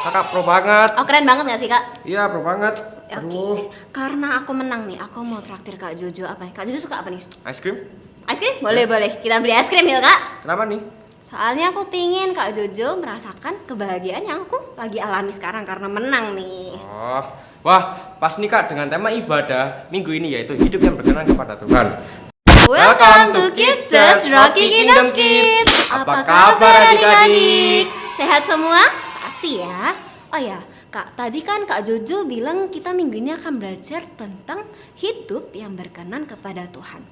kakak pro banget. Oh, keren banget gak sih, Kak? Iya, pro banget. Oke, karena aku menang nih, aku mau traktir Kak Jojo apa ya? Kak Jojo suka apa nih? Es krim? Es krim? Boleh. Kita beli es krim yuk, Kak. Kenapa nih? Soalnya aku pingin Kak Jojo merasakan kebahagiaan yang aku lagi alami sekarang karena menang nih. Oh, wah, pas nih Kak dengan tema ibadah minggu ini yaitu hidup yang berkenan kepada Tuhan. Welcome to Kids Church Rocky Kingdom Kids. Apa kabar adik-adik? Sehat semua? Pasti ya. Oh ya, Kak, tadi kan Kak Jojo bilang kita minggu ini akan belajar tentang hidup yang berkenan kepada Tuhan.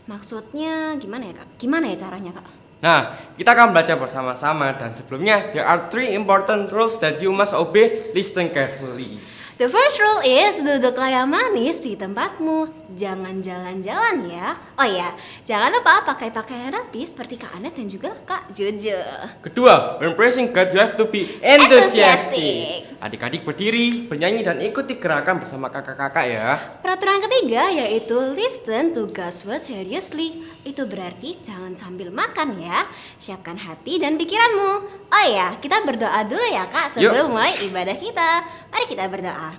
Maksudnya gimana ya, Kak? Gimana ya caranya, Kak? Nah, kita akan belajar bersama-sama dan sebelumnya there are 3 important rules that you must obey. Listen carefully. The first rule is duduklah yang manis di tempatmu. Jangan jalan-jalan ya. Oh ya, jangan lupa pakai pakaian rapi seperti Kak Anet dan juga Kak Jojo. Kedua, when praising God you have to be enthusiastic. Enthusiastic. Adik-adik berdiri, bernyanyi dan ikuti gerakan bersama kakak-kakak ya. Peraturan ketiga yaitu listen to God's word seriously. Itu berarti jangan sambil makan ya. Siapkan hati dan pikiranmu. Oh ya, kita berdoa dulu ya Kak sebelum mulai ibadah kita. Mari kita berdoa.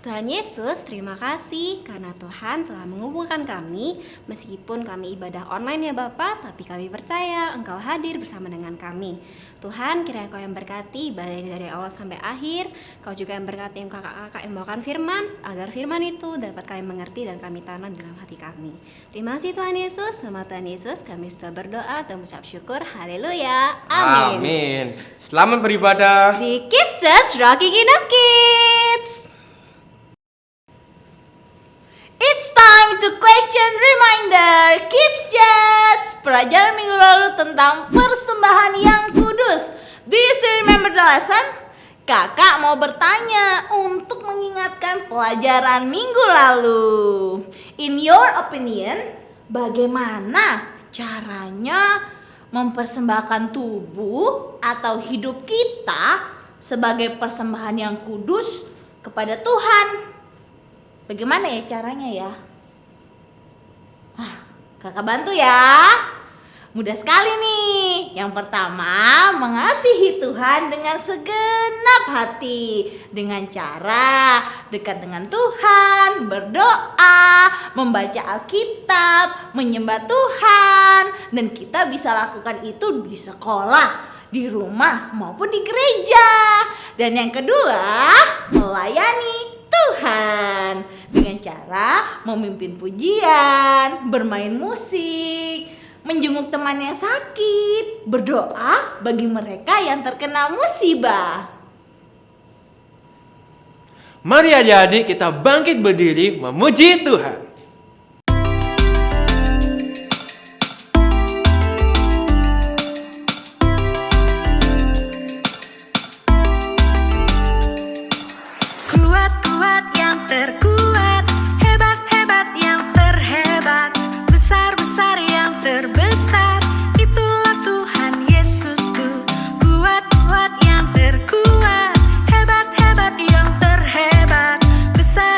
Tuhan Yesus, terima kasih karena Tuhan telah menghubungkan kami. Meskipun kami ibadah online ya Bapak, tapi kami percaya Engkau hadir bersama dengan kami. Tuhan, kiranya Kau yang berkati ibadah ini dari awal sampai akhir. Kau juga yang berkati yang kakak-kakak yang membawakan firman, agar firman itu dapat kami mengerti dan kami tanam dalam hati kami. Terima kasih Tuhan Yesus, nama Tuhan Yesus kami sudah berdoa dan mengucap syukur. Haleluya, amin. Amin. Selamat beribadah Di Kids Church Rocky Kingdom Kids. It's time to question reminder Kids Chats. Pelajaran minggu lalu tentang persembahan yang kudus. Do you still remember the lesson? Kakak mau bertanya untuk mengingatkan pelajaran minggu lalu. In your opinion, bagaimana caranya mempersembahkan tubuh atau hidup kita sebagai persembahan yang kudus kepada Tuhan? Bagaimana ya caranya ya? Kakak bantu ya. Mudah sekali nih. Yang pertama, mengasihi Tuhan dengan segenap hati. Dengan cara dekat dengan Tuhan, berdoa, membaca Alkitab, menyembah Tuhan. Dan kita bisa lakukan itu di sekolah, di rumah, maupun di gereja. Dan yang kedua, melayani Tuhan dengan cara memimpin pujian, bermain musik, menjenguk teman yang sakit, berdoa bagi mereka yang terkena musibah. Mari adik-adik kita bangkit berdiri memuji Tuhan.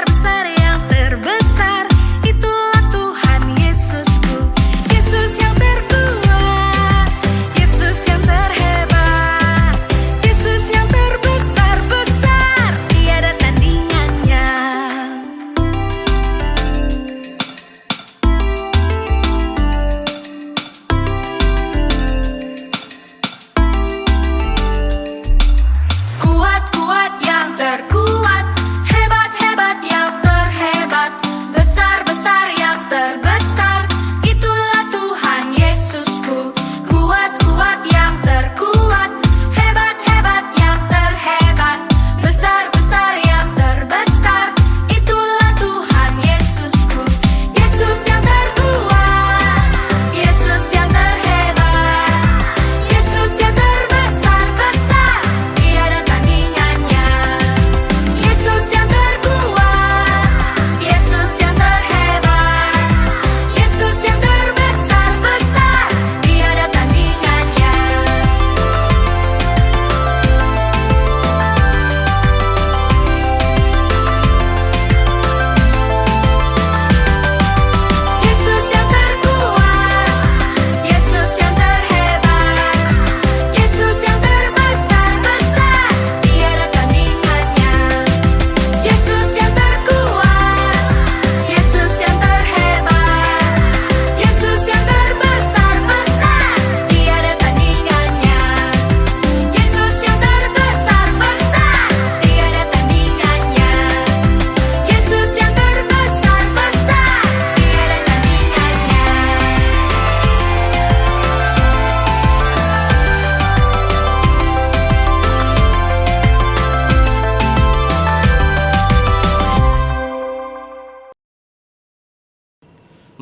Besar yang terbesar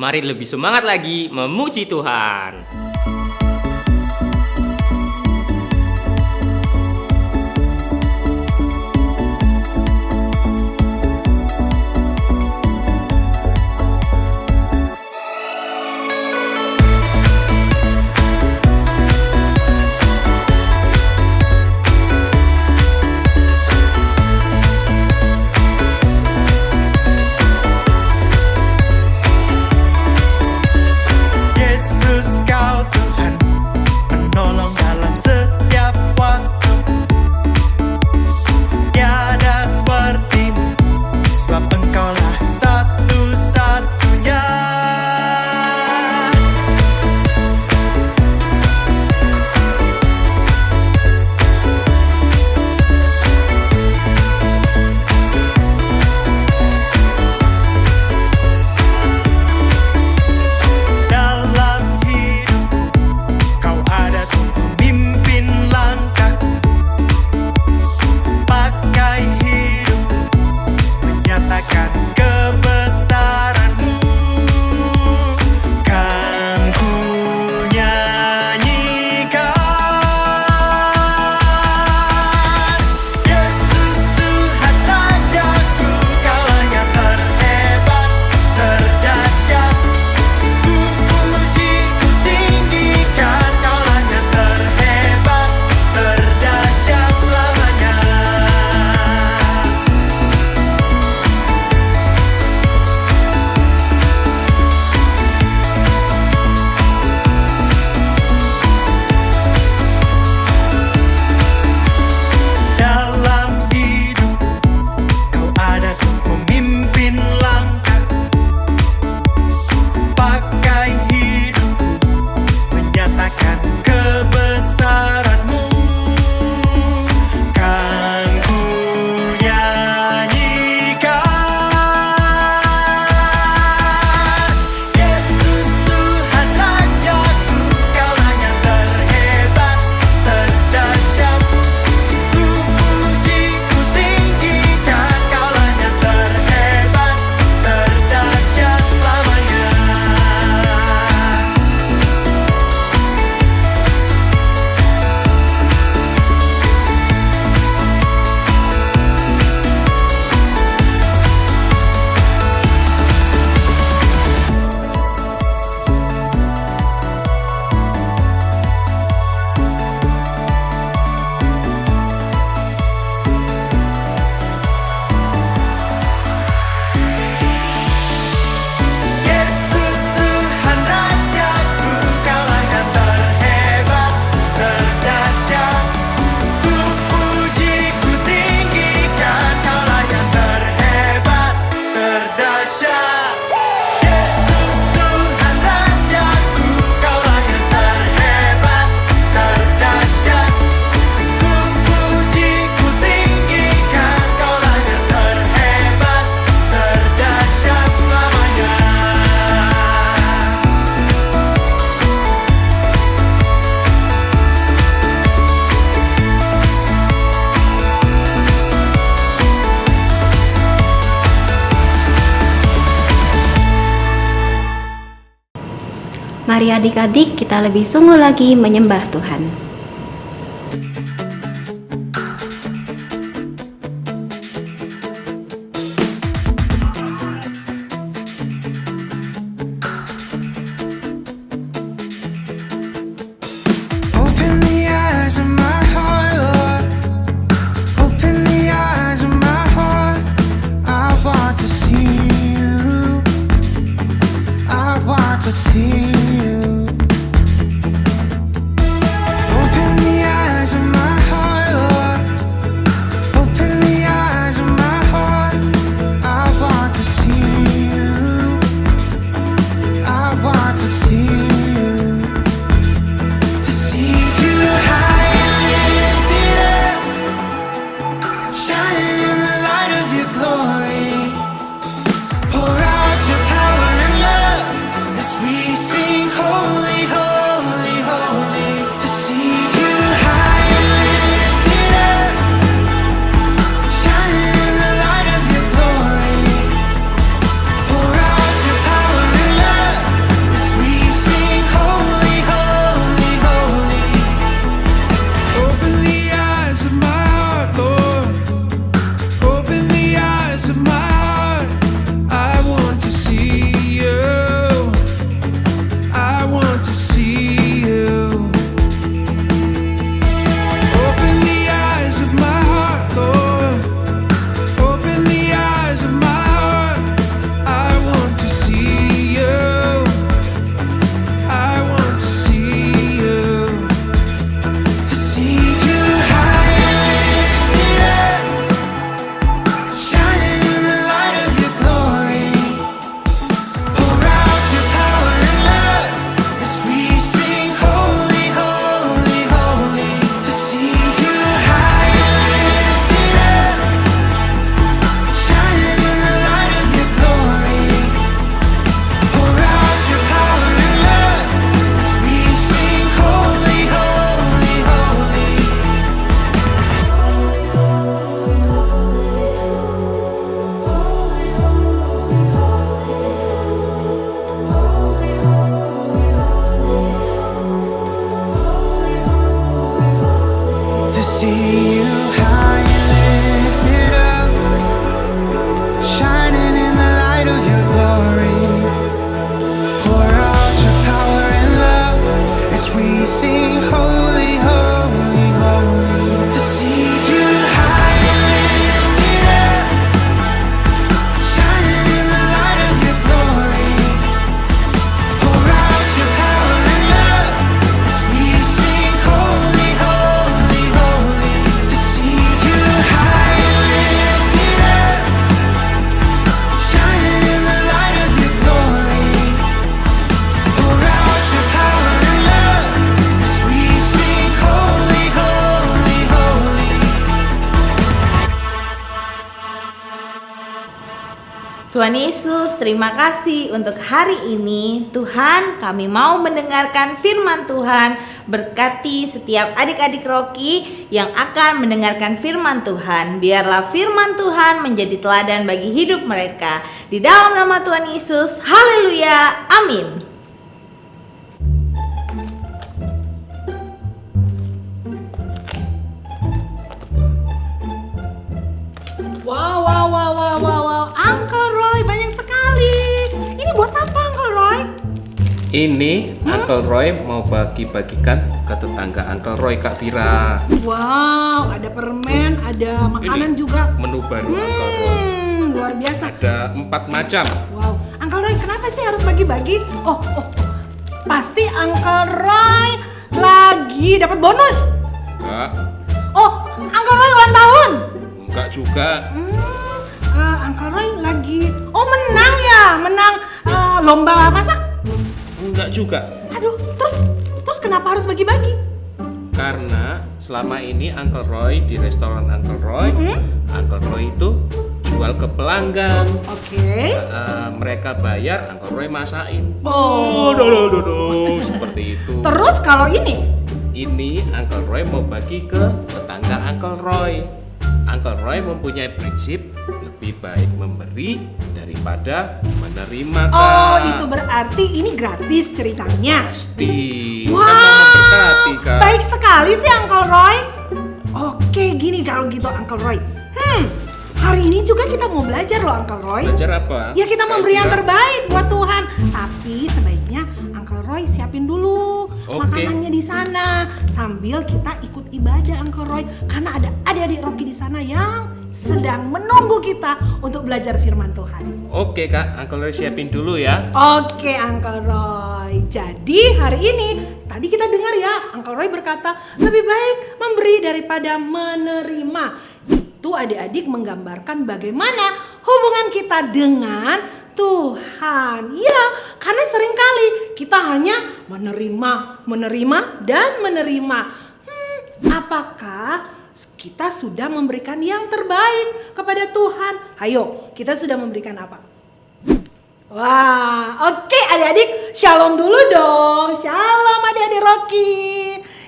Mari lebih semangat lagi memuji Tuhan. Yesus kau Tuhan, penolong dalam setiap waktu. Tiada sepertimu, sebab engkaulah satu-satunya. Dalam hidupku, kau ada untuk memimpin langkahku. Pakai hidupku, menyatakan kebesaran-Mu. Kan ku nyanyikan, Yesus Tuhan Rajaku, Kaulah yang terhebat, terdahsyat. Ku puji, ku tinggikan, Kaulah yang terhebat, terdahsyat selamanya. Dalam hidupku, kau ada untuk memimpin langkahku. Pakai hidupku, menyatakan kebesaran-Mu. Kan ku nyanyikan, Yesus Tuhan Rajaku, Kaulah yang terhebat, terdahsyat. Ku puji, ku tinggikan, Kaulah yang terhebat, terdahsyat selamanya. Yesus Tuhan Rajaku, Kaulah yang terhebat, terdahsyat. Ku puji, ku tinggikan, Kaulah yang terhebat, terdahsyat. Yesus Tuhan Rajaku, Kaulah yang terhebat, terdahsyat. Ku puji, ku tinggikan, Kaulah yang terhebat, terdahsyat selamanya. Mari adik-adik kita lebih sungguh lagi menyembah Tuhan. Open the eyes of my heart, Lord. Open the eyes of my heart. I want to see you. I want to see you. Open the eyes of my see you high and lifted up, shining in the light of your glory. Pour out your power and love as we sing holy, holy, holy. To see you high and lifted up, shining in the light of your glory. Pour out your power and love as we sing holy, holy, holy. To see you high and lifted up, shining in the light of your glory. Pour out your power and love as we sing holy, holy, holy. Tuhan Yesus, terima kasih untuk hari ini. Tuhan, kami mau mendengarkan firman Tuhan. Berkati setiap adik-adik Rocky yang akan mendengarkan firman Tuhan. Biarlah firman Tuhan menjadi teladan bagi hidup mereka. Di dalam nama Tuhan Yesus, haleluya, amin. Wow, Uncle Roy banyak sekali. Ini buat apa Uncle Roy? Ini Uncle Roy mau bagi-bagikan ke tetangga Uncle Roy, Kak Vira. Wow, ada permen, ada makanan Ini juga. menu baru Uncle Roy. Luar biasa. Ada 4 macam. Wow, Uncle Roy kenapa sih harus bagi-bagi? Oh, pasti Uncle Roy lagi dapat bonus. Enggak, Oh, Uncle Roy ulang tahun. enggak juga. Uncle Roy lagi, menang ya, menang lomba masak. Enggak juga. Aduh, terus kenapa harus bagi-bagi? Karena selama ini Uncle Roy di restoran Uncle Roy, Uncle Roy itu jual ke pelanggan. Oke. Mereka bayar, Uncle Roy masakin. Oh, Seperti itu. terus kalau ini? Ini Uncle Roy mau bagi ke tetangga Uncle Roy. Uncle Roy mempunyai prinsip lebih baik memberi daripada menerima, Kak. Oh, itu berarti ini gratis ceritanya. Pasti. Wow, Kan mau memberkati, Kak. baik sekali sih Uncle Roy. Oke, gini kalau gitu Uncle Roy. Hari ini juga kita mau belajar loh Uncle Roy. Belajar apa? Ya kita Kak memberi yang Elvira? terbaik buat Tuhan. Tapi sebaiknya Uncle Roy siapin dulu Oke. makanannya di sana sambil kita ikut ibadah Uncle Roy. Karena ada adik-adik Rocky di sana yang sedang menunggu kita untuk belajar firman Tuhan. Oke, Kak. Uncle Roy siapin dulu ya. Oke Uncle Roy. Jadi hari ini tadi kita dengar ya Uncle Roy berkata lebih baik memberi daripada menerima. Itu adik-adik menggambarkan bagaimana hubungan kita dengan Tuhan. Ya, karena seringkali kita hanya menerima dan menerima. Apakah kita sudah memberikan yang terbaik kepada Tuhan? Ayo, kita sudah memberikan apa? Wah, oke adik-adik, shalom dulu dong. Shalom adik-adik Rocky.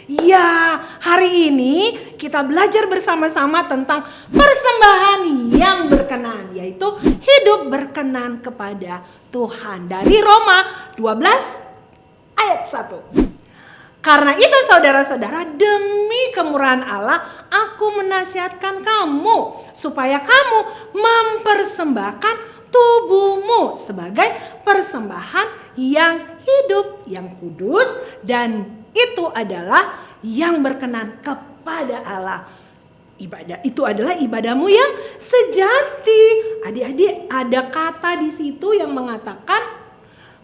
Ya, hari ini kita belajar bersama-sama tentang persembahan yang berkenan, yaitu hidup berkenan kepada Tuhan. Dari Roma 12 ayat 1. Karena itu saudara-saudara, demi kemurahan Allah, aku menasihatkan kamu supaya kamu mempersembahkan tubuhmu sebagai persembahan yang hidup, yang kudus, dan itu adalah yang berkenan kepada Allah. Ibadah itu adalah ibadahmu yang sejati. Adik-adik, ada kata di situ yang mengatakan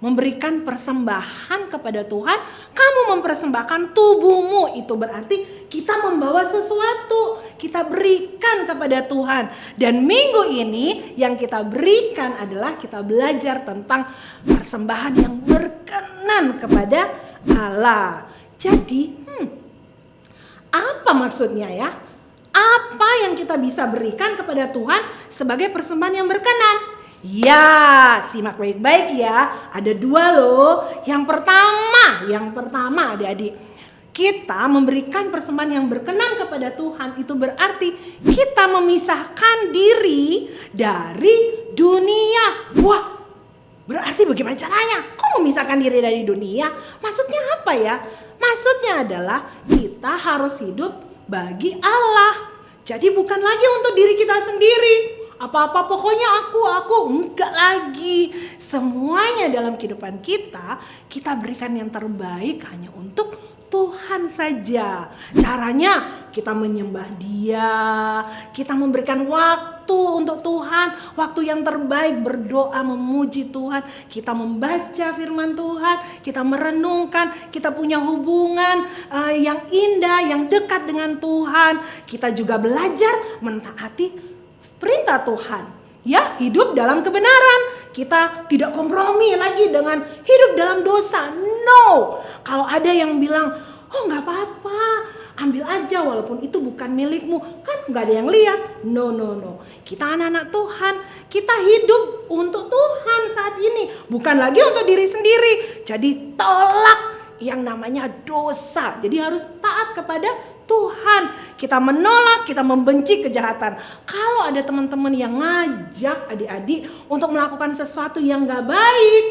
memberikan persembahan kepada Tuhan. Kamu mempersembahkan tubuhmu, itu berarti kita membawa sesuatu, kita berikan kepada Tuhan. Dan minggu ini yang kita berikan adalah kita belajar tentang persembahan yang berkenan kepada Allah. Jadi, apa maksudnya ya? Apa yang kita bisa berikan kepada Tuhan sebagai persembahan yang berkenan? Ya, simak baik-baik ya. Ada 2 loh. Yang pertama adik-adik, kita memberikan persembahan yang berkenan kepada Tuhan itu berarti kita memisahkan diri dari dunia. Wah, berarti bagaimana caranya? Kok memisahkan diri dari dunia? Maksudnya apa ya? Maksudnya adalah kita harus hidup bagi Allah. Jadi bukan lagi untuk diri kita sendiri. Apa-apa pokoknya aku, enggak lagi. Semuanya dalam kehidupan kita berikan yang terbaik hanya untuk Tuhan saja. Caranya kita menyembah Dia, kita memberikan waktu untuk Tuhan, waktu yang terbaik berdoa memuji Tuhan, kita membaca firman Tuhan, kita merenungkan, kita punya hubungan yang indah, yang dekat dengan Tuhan. Kita juga belajar mentaati perintah Tuhan. Ya, hidup dalam kebenaran. Kita tidak kompromi lagi dengan hidup dalam dosa. No. Kalau ada yang bilang, oh nggak apa-apa, ambil aja walaupun itu bukan milikmu, kan nggak ada yang lihat. No. Kita anak-anak Tuhan, kita hidup untuk Tuhan saat ini, bukan lagi untuk diri sendiri. Jadi tolak yang namanya dosa. Jadi harus taat kepada Tuhan. Kita menolak, kita membenci kejahatan. Kalau ada teman-teman yang ngajak adik-adik untuk melakukan sesuatu yang gak baik,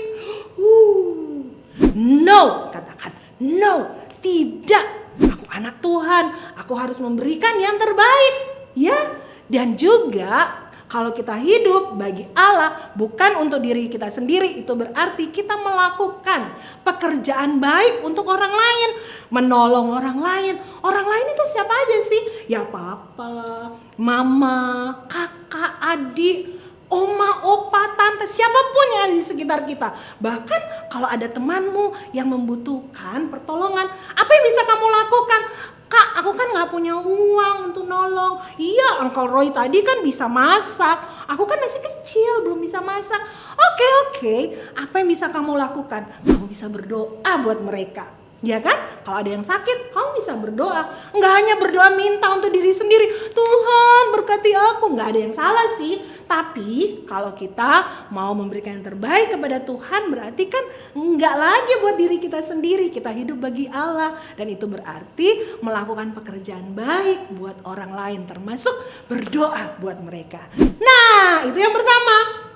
no, katakan no, tidak. Aku anak Tuhan, aku harus memberikan yang terbaik, ya. Dan juga kalau kita hidup bagi Allah bukan untuk diri kita sendiri, itu berarti kita melakukan pekerjaan baik untuk orang lain, menolong orang lain. Orang lain itu siapa aja sih? Ya papa, mama, kakak, adik, oma, opa, tante, siapapun yang ada di sekitar kita. Bahkan kalau ada temanmu yang membutuhkan pertolongan, apa yang bisa kamu lakukan? Kak, aku kan gak punya uang untuk nolong. Iya, Uncle Roy tadi kan bisa masak. Aku kan masih kecil, belum bisa masak. Oke. Apa yang bisa kamu lakukan? Kamu bisa berdoa buat mereka. Ya kan? Kalau ada yang sakit, kamu bisa berdoa. Nggak hanya berdoa minta untuk diri sendiri. Tuhan berkati aku. Nggak ada yang salah sih. Tapi kalau kita mau memberikan yang terbaik kepada Tuhan, berarti kan nggak lagi buat diri kita sendiri. Kita hidup bagi Allah. Dan itu berarti melakukan pekerjaan baik buat orang lain. Termasuk berdoa buat mereka. Nah, itu yang pertama.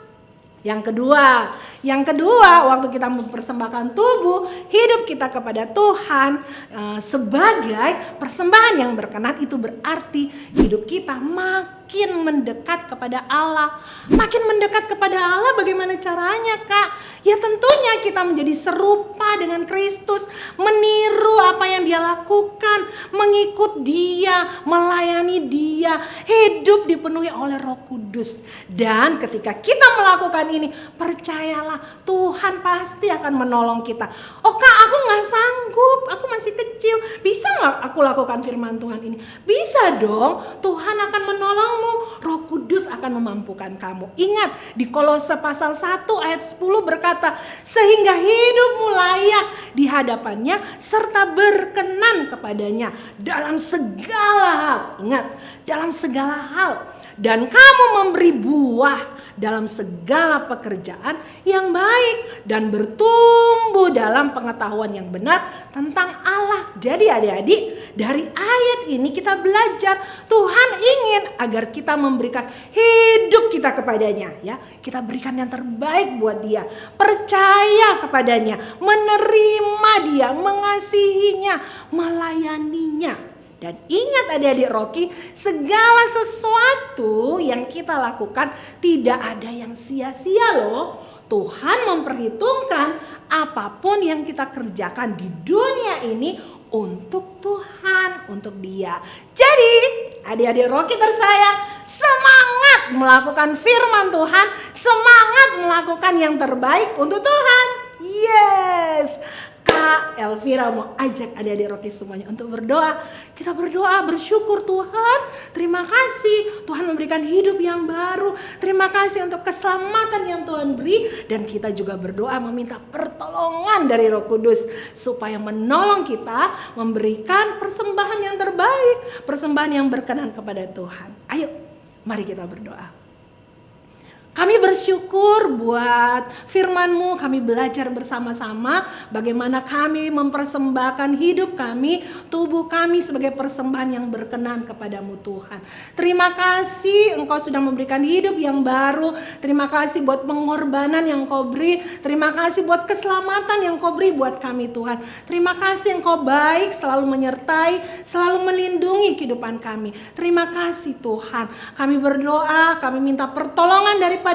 Yang kedua, waktu kita mempersembahkan tubuh, hidup kita kepada Tuhan sebagai persembahan yang berkenan, itu berarti hidup kita makin mendekat kepada Allah. Makin mendekat kepada Allah bagaimana caranya, Kak? Ya tentunya kita menjadi serupa dengan Kristus, meniru apa yang Dia lakukan, mengikut Dia, melayani Dia, hidup dipenuhi oleh Roh Kudus. Dan ketika kita melakukan ini, percayalah Tuhan pasti akan menolong kita. Oh Kak, aku gak sanggup, aku masih kecil, bisa gak aku lakukan firman Tuhan ini? Bisa dong, Tuhan akan menolongmu, Roh Kudus akan memampukan kamu. Ingat, di Kolose pasal 1 ayat 10 berkata, sehingga hidupmu layak di hadapannya serta berkenan kepadanya dalam segala hal. Ingat, dalam segala hal. Dan kamu memberi buah dalam segala pekerjaan yang baik dan bertumbuh dalam pengetahuan yang benar tentang Allah. Jadi adik-adik, dari ayat ini kita belajar Tuhan ingin agar kita memberikan hidup kita kepadanya, ya. Kita berikan yang terbaik buat Dia, percaya kepadanya, menerima Dia, mengasihinya, melayaninya. Dan ingat adik-adik Rocky, segala sesuatu yang kita lakukan tidak ada yang sia-sia loh. Tuhan memperhitungkan apapun yang kita kerjakan di dunia ini untuk Tuhan, untuk Dia. Jadi adik-adik Rocky tersayang, semangat melakukan firman Tuhan, semangat melakukan yang terbaik untuk Tuhan. Yes! Kak Elvira mau ajak adik-adik Rocky semuanya untuk berdoa. Kita berdoa, bersyukur Tuhan. Terima kasih Tuhan memberikan hidup yang baru. Terima kasih untuk keselamatan yang Tuhan beri. Dan kita juga berdoa meminta pertolongan dari Roh Kudus supaya menolong kita memberikan persembahan yang terbaik, persembahan yang berkenan kepada Tuhan. Ayo, mari kita berdoa. Kami bersyukur buat firman-Mu, kami belajar bersama-sama bagaimana kami mempersembahkan hidup kami, tubuh kami sebagai persembahan yang berkenan kepadamu Tuhan. Terima kasih Engkau sudah memberikan hidup yang baru, terima kasih buat pengorbanan yang Kau beri, terima kasih buat keselamatan yang Kau beri buat kami Tuhan. Terima kasih Engkau baik, selalu menyertai, selalu melindungi kehidupan kami. Terima kasih Tuhan, kami berdoa, kami minta pertolongan daripadamu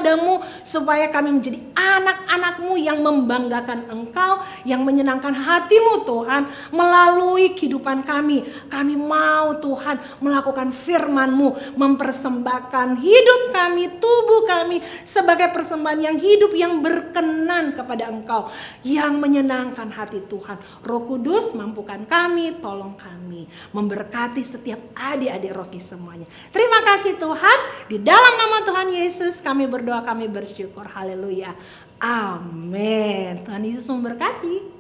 supaya kami menjadi anak-anak-Mu yang membanggakan Engkau, yang menyenangkan hati-Mu Tuhan melalui kehidupan kami. Kami mau Tuhan melakukan firman-Mu, mempersembahkan hidup kami, tubuh kami sebagai persembahan yang hidup yang berkenan kepada Engkau, yang menyenangkan hati Tuhan. Roh Kudus mampukan kami, tolong kami, memberkati setiap adik-adik Rocky semuanya. Terima kasih Tuhan, di dalam nama Tuhan Yesus kami berdoa, kami bersyukur. Haleluya. Amin. Tuhan Yesus memberkati.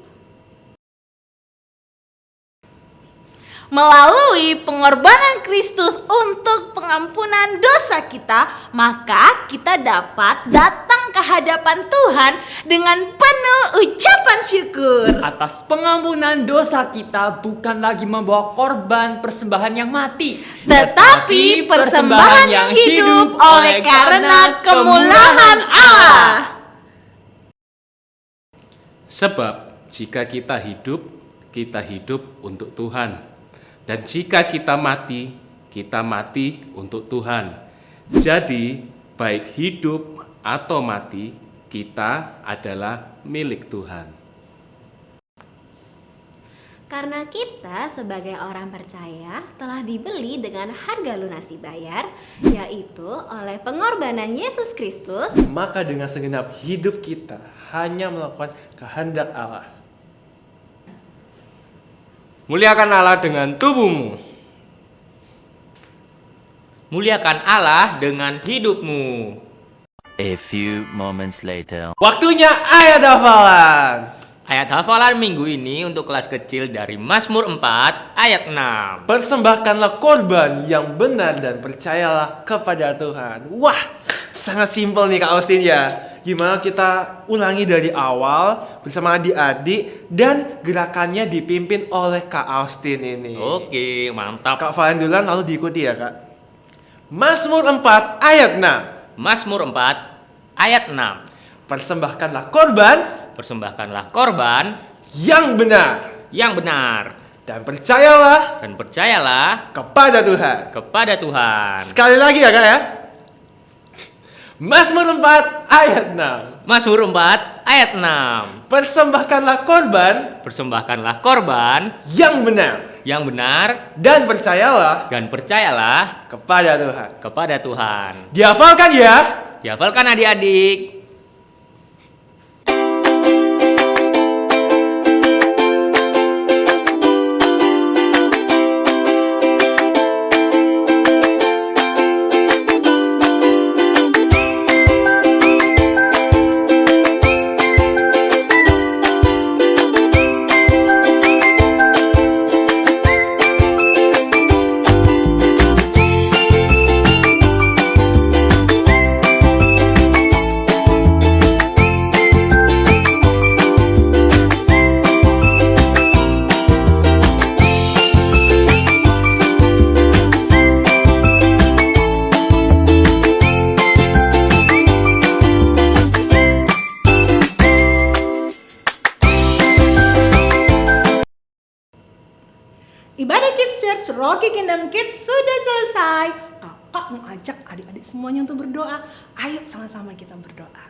Melalui pengorbanan Kristus untuk pengampunan dosa kita, maka kita dapat datang ke hadapan Tuhan dengan penuh ucapan syukur. Atas pengampunan dosa kita bukan lagi membawa korban persembahan yang mati, Tetapi persembahan yang hidup oleh karena kemuliaan Allah. Sebab jika kita hidup untuk Tuhan. Dan jika kita mati untuk Tuhan. Jadi, baik hidup atau mati, kita adalah milik Tuhan. Karena kita sebagai orang percaya telah dibeli dengan harga lunasi bayar, yaitu oleh pengorbanan Yesus Kristus, maka dengan segenap hidup kita hanya melakukan kehendak Allah. Muliakan Allah dengan tubuhmu. muliakan Allah dengan hidupmu. A few moments later. Waktunya ayat hafalan. Ayat hafalan minggu ini untuk kelas kecil dari Mazmur 4 ayat 6. Persembahkanlah korban yang benar dan percayalah kepada Tuhan. Wah, sangat simpel nih Kak Austin ya. Gimana kita ulangi dari awal bersama adik-adik dan gerakannya dipimpin oleh Kak Austin ini. Oke, mantap. Kak Valen duluan lalu diikuti ya Kak. Mazmur 4 ayat 6. Mazmur 4 ayat 6. Persembahkanlah korban yang benar dan percayalah kepada Tuhan. Sekali lagi ya Kak ya. Mazmur 4 ayat 6. Mazmur 4 ayat 6. Persembahkanlah korban yang benar dan percayalah kepada Tuhan. Dihafalkan ya. Dihafalkan adik-adik. Ibadah Kids Church Rocky Kingdom Kids sudah selesai. Kakak mau ajak adik-adik semuanya untuk berdoa. Ayo sama-sama kita berdoa.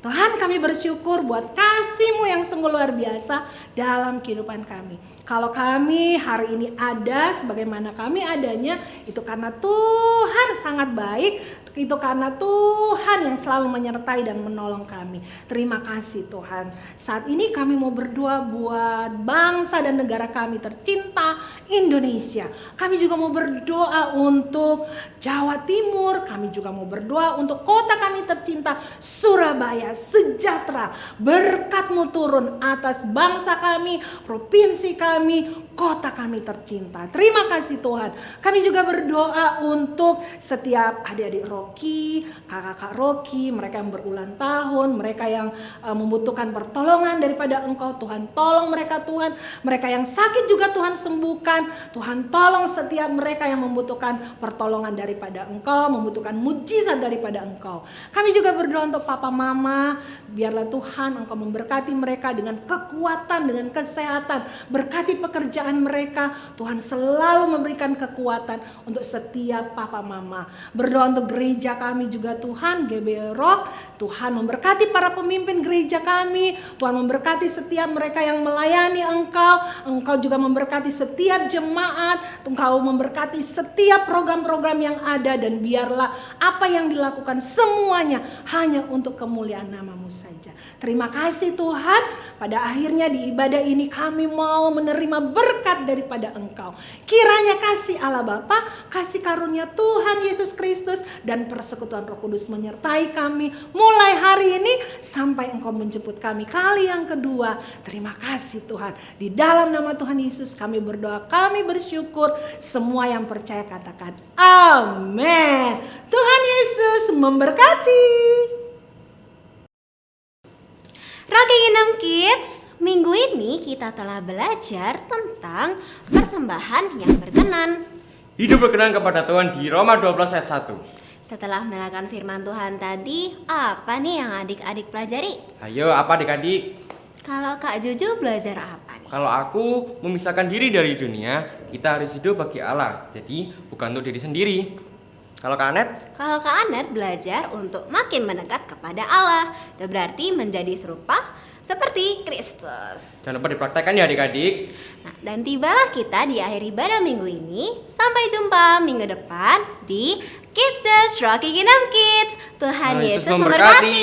Tuhan, kami bersyukur buat kasih-Mu yang sungguh luar biasa dalam kehidupan kami. Kalau kami hari ini ada sebagaimana kami adanya, itu karena Tuhan sangat baik. Itu karena Tuhan yang selalu menyertai dan menolong kami. Terima kasih Tuhan. Saat ini kami mau berdoa buat bangsa dan negara kami tercinta, Indonesia. Kami juga mau berdoa untuk Jawa Timur. Kami juga mau berdoa untuk kota kami tercinta, Surabaya. Sejahtera, berkat-Mu turun atas bangsa kami, provinsi kami, kota kami tercinta. Terima kasih Tuhan. Kami juga berdoa untuk setiap adik-adik Rocky Rocky, kakak Rocky, mereka yang berulang tahun, mereka yang membutuhkan pertolongan daripada Engkau. Tuhan tolong mereka Tuhan. Mereka yang sakit juga Tuhan sembuhkan. Tuhan tolong setiap mereka yang membutuhkan pertolongan daripada Engkau, membutuhkan mujizat daripada Engkau. Kami juga berdoa untuk papa mama, biarlah Tuhan Engkau memberkati mereka dengan kekuatan, dengan kesehatan. Berkati pekerjaan mereka. Tuhan selalu memberikan kekuatan untuk setiap papa mama. Berdoa untuk gereja kami juga Tuhan, GBL Rock. Tuhan memberkati para pemimpin gereja kami. Tuhan memberkati setiap mereka yang melayani Engkau. Engkau juga memberkati setiap jemaat. Engkau memberkati setiap program-program yang ada. Dan biarlah apa yang dilakukan semuanya hanya untuk kemuliaan nama-Mu saja. Terima kasih Tuhan. Pada akhirnya di ibadah ini kami mau menerima berkat daripada Engkau. Kiranya kasih Allah Bapa, kasih karunia Tuhan Yesus Kristus dan persekutuan Roh Kudus menyertai kami mulai hari ini sampai Engkau menjemput kami kali yang kedua. Terima kasih Tuhan. Di dalam nama Tuhan Yesus kami berdoa, kami bersyukur. Semua yang percaya katakan amin. Tuhan Yesus memberkati. Rocky Kingdom Kids, minggu ini kita telah belajar tentang persembahan yang berkenan. Hidup berkenan kepada Tuhan di Roma 12 ayat 1. Setelah menerangkan firman Tuhan tadi, apa nih yang adik-adik pelajari? Ayo, apa adik-adik? Kalau Kak Juju belajar apa nih? Kalau aku memisahkan diri dari dunia, kita harus hidup bagi Allah. Jadi bukan untuk diri sendiri. Kalau Kak Anet? Kalau Kak Anet belajar untuk makin mendekat kepada Allah. Itu berarti menjadi serupa seperti Kristus. Jangan lupa dipraktekkan ya adik-adik. Nah, dan tibalah kita di akhir ibadah minggu ini. Sampai jumpa minggu depan di Kids Rocky Kingdom Kids. Tuhan Yesus memberkati.